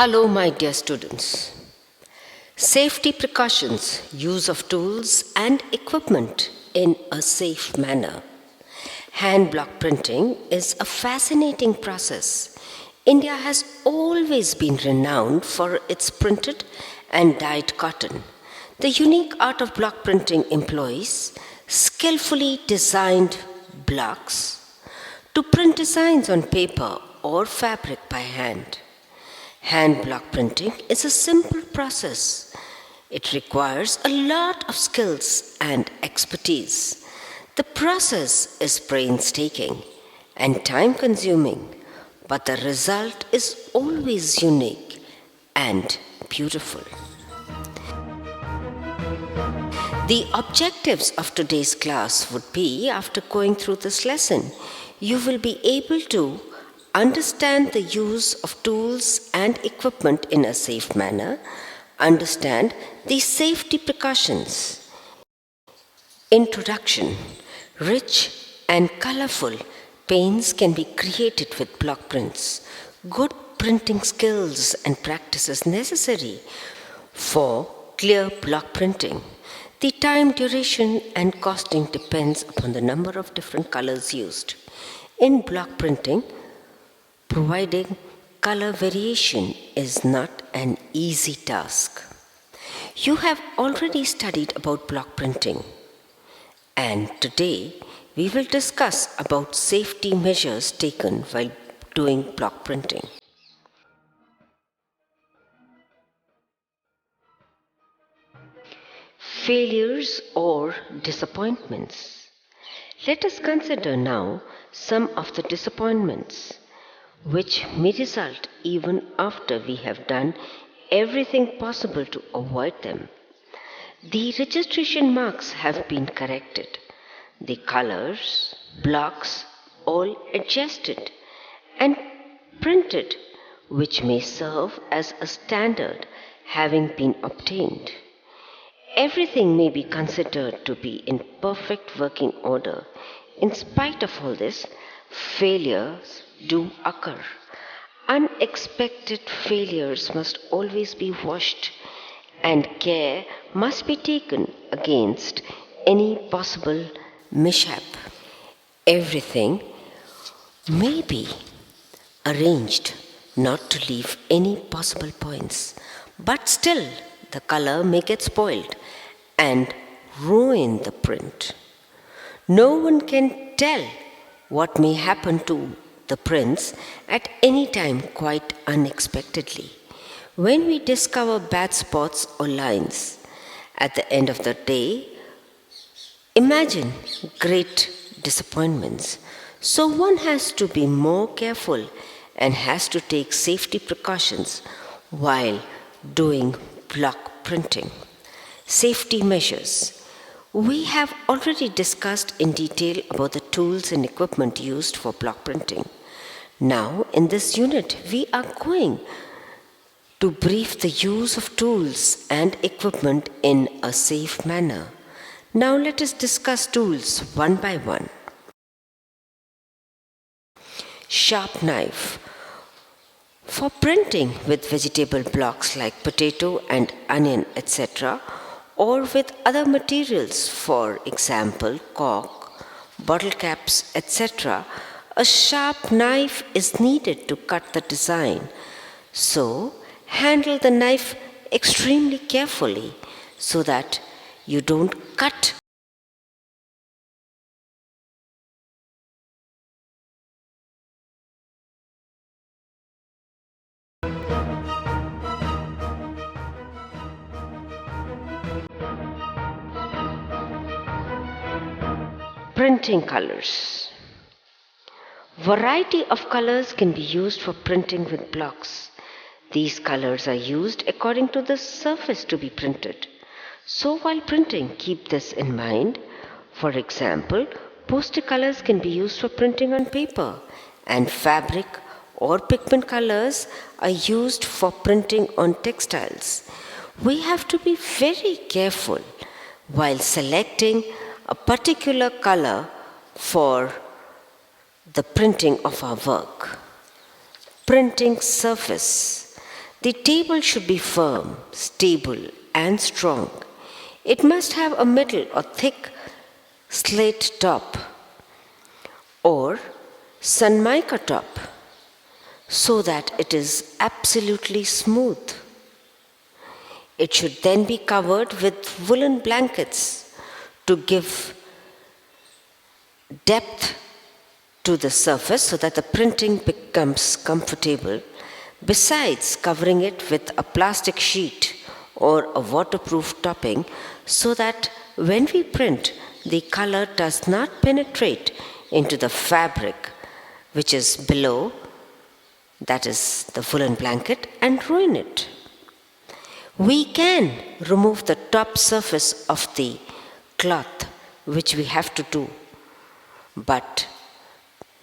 Hello, my dear students. Safety precautions, use of tools and equipment in a safe manner. Hand block printing is a fascinating process. India has always been renowned for its printed and dyed cotton. The unique art of block printing employs skillfully designed blocks to print designs on paper or fabric by hand. Hand block printing is a simple process. It requires a lot of skills and expertise. The process is painstaking and time consuming, but the result is always unique and beautiful. The objectives of today's class would be, after going through this lesson, you will be able to understand the use of tools and equipment in a safe manner, understand the safety precautions. Introduction. Rich and colorful paints can be created with block prints. Good printing skills and practices necessary for clear block printing. The time, duration, and costing depends upon the number of different colors used. In block printing, providing color variation is not an easy task. You have already studied about block printing, and today we will discuss about safety measures taken while doing block printing. Failures or disappointments. Let us consider now some of the disappointments which may result even after we have done everything possible to avoid them. The registration marks have been corrected, the colors, blocks, all adjusted and printed, which may serve as a standard having been obtained. Everything may be considered to be in perfect working order. In spite of all this, failures do occur. Unexpected failures must always be watched, and care must be taken against any possible mishap. Everything may be arranged not to leave any possible points, but still the color may get spoiled and ruin the print. No one can tell what may happen to the prints at any time quite unexpectedly. When we discover bad spots or lines at the end of the day, imagine great disappointments. So one has to be more careful and has to take safety precautions while doing block printing. Safety measures. We have already discussed in detail about the tools and equipment used for block printing. Now, in this unit, we are going to brief the use of tools and equipment in a safe manner. Now, let us discuss tools one by one. Sharp knife. For printing with vegetable blocks like potato and onion, etc., or with other materials, for example, cork, bottle caps, etc., a sharp knife is needed to cut the design. So, handle the knife extremely carefully so that you don't cut. Printing colors. Variety of colors can be used for printing with blocks. These colors are used according to the surface to be printed. So while printing, keep this in mind. For example, poster colors can be used for printing on paper, and fabric or pigment colors are used for printing on textiles. We have to be very careful while selecting a particular color for the printing of our work. Printing surface. The table should be firm, stable, and strong. It must have a middle or thick slate top or sunmica top so that it is absolutely smooth. It should then be covered with woolen blankets to give depth to the surface so that the printing becomes comfortable, besides covering it with a plastic sheet or a waterproof topping so that when we print, the color does not penetrate into the fabric which is below, that is the woolen blanket, and ruin it. We can remove the top surface of the cloth, which we have to do, but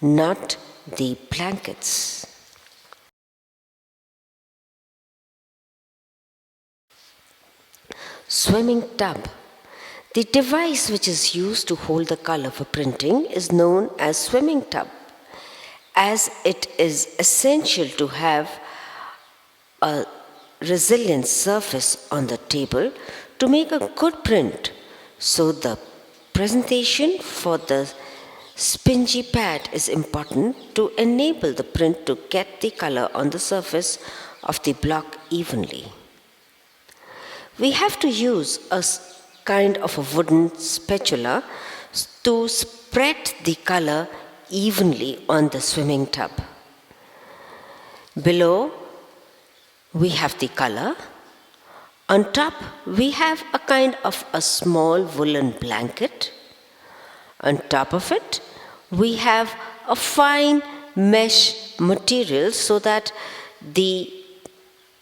not the blankets. Swimming tub. The device which is used to hold the color for printing is known as swimming tub, as it is essential to have a resilient surface on the table to make a good print. So the presentation for the spingy pad is important to enable the print to get the color on the surface of the block evenly. We have to use a kind of a wooden spatula to spread the color evenly on the swimming tub. Below, we have the color. On top, we have a kind of a small woolen blanket. On top of it, we have a fine mesh material so that the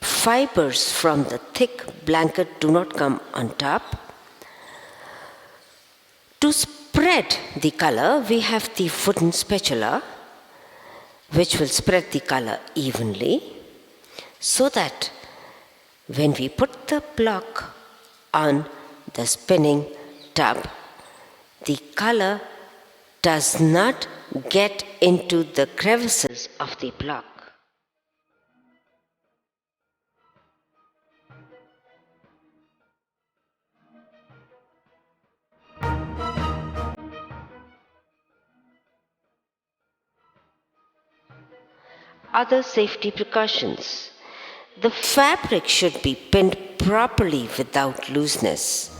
fibers from the thick blanket do not come on top. To spread the color, we have the wooden spatula, which will spread the color evenly, so that when we put the block on the spinning tub, the color does not get into the crevices of the block. Other safety precautions. The fabric should be pinned properly without looseness.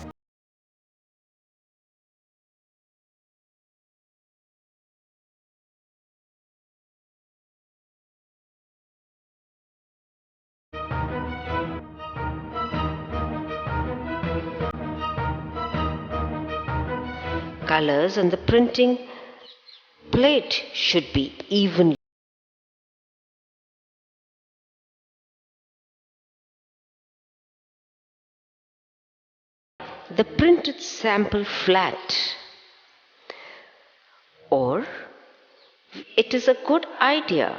Colors on the printing plate should be evenly. The printed sample flat, or it is a good idea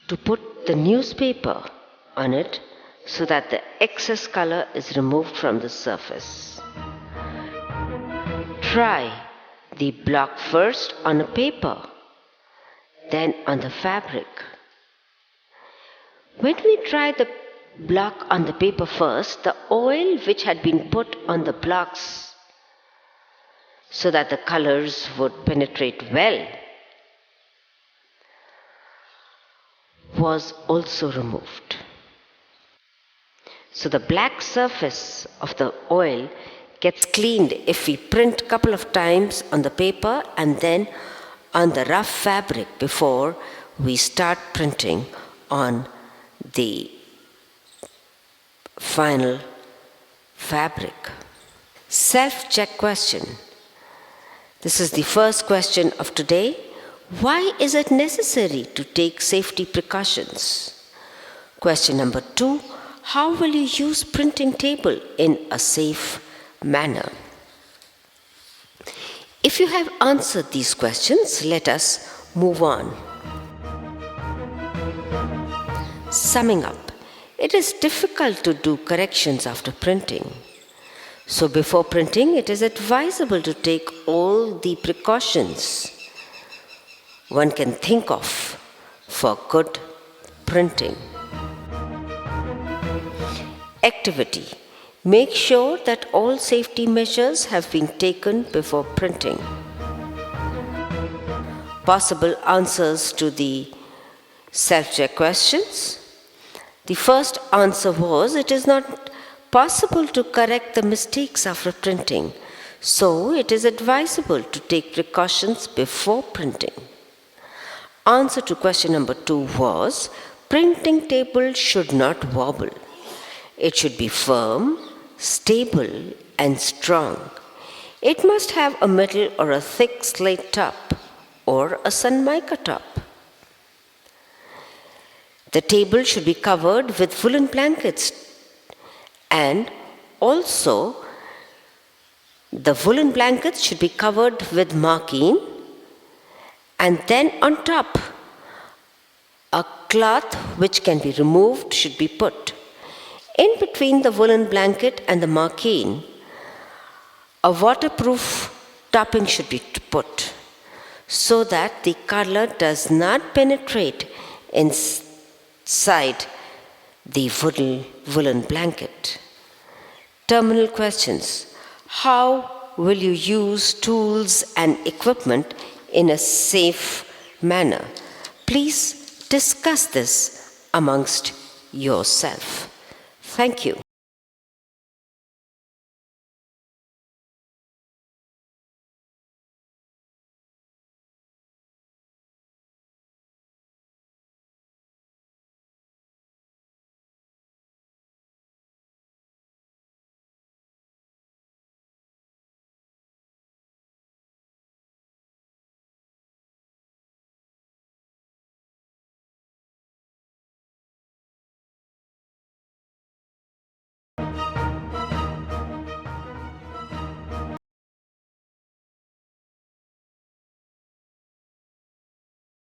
to put the newspaper on it so that the excess color is removed from the surface. Try the block first on a paper, then on the fabric. When we try the block on the paper first, the oil which had been put on the blocks so that the colors would penetrate well was also removed. So the black surface of the oil gets cleaned if we print a couple of times on the paper and then on the rough fabric before we start printing on the final fabric. Self-check question. This is the first question of today. Why is it necessary to take safety precautions? Question number 2. How will you use printing table in a safe manner? If you have answered these questions, let us move on. Summing up, it is difficult to do corrections after printing. So before printing, it is advisable to take all the precautions one can think of for good printing. Activity. Make sure that all safety measures have been taken before printing. Possible answers to the self-check questions. The first answer was, it is not possible to correct the mistakes after printing, so it is advisable to take precautions before printing. Answer to question number 2 was, printing table should not wobble. It should be firm, stable, and strong. It must have a metal or a thick slate top or a sun mica top. The table should be covered with woolen blankets, and also the woolen blankets should be covered with marquee, and then on top a cloth which can be removed should be put. In between the woolen blanket and the marquee, a waterproof topping should be put so that the color does not penetrate inside the woolen blanket. Terminal questions. How will you use tools and equipment in a safe manner? Please discuss this amongst yourself. Thank you.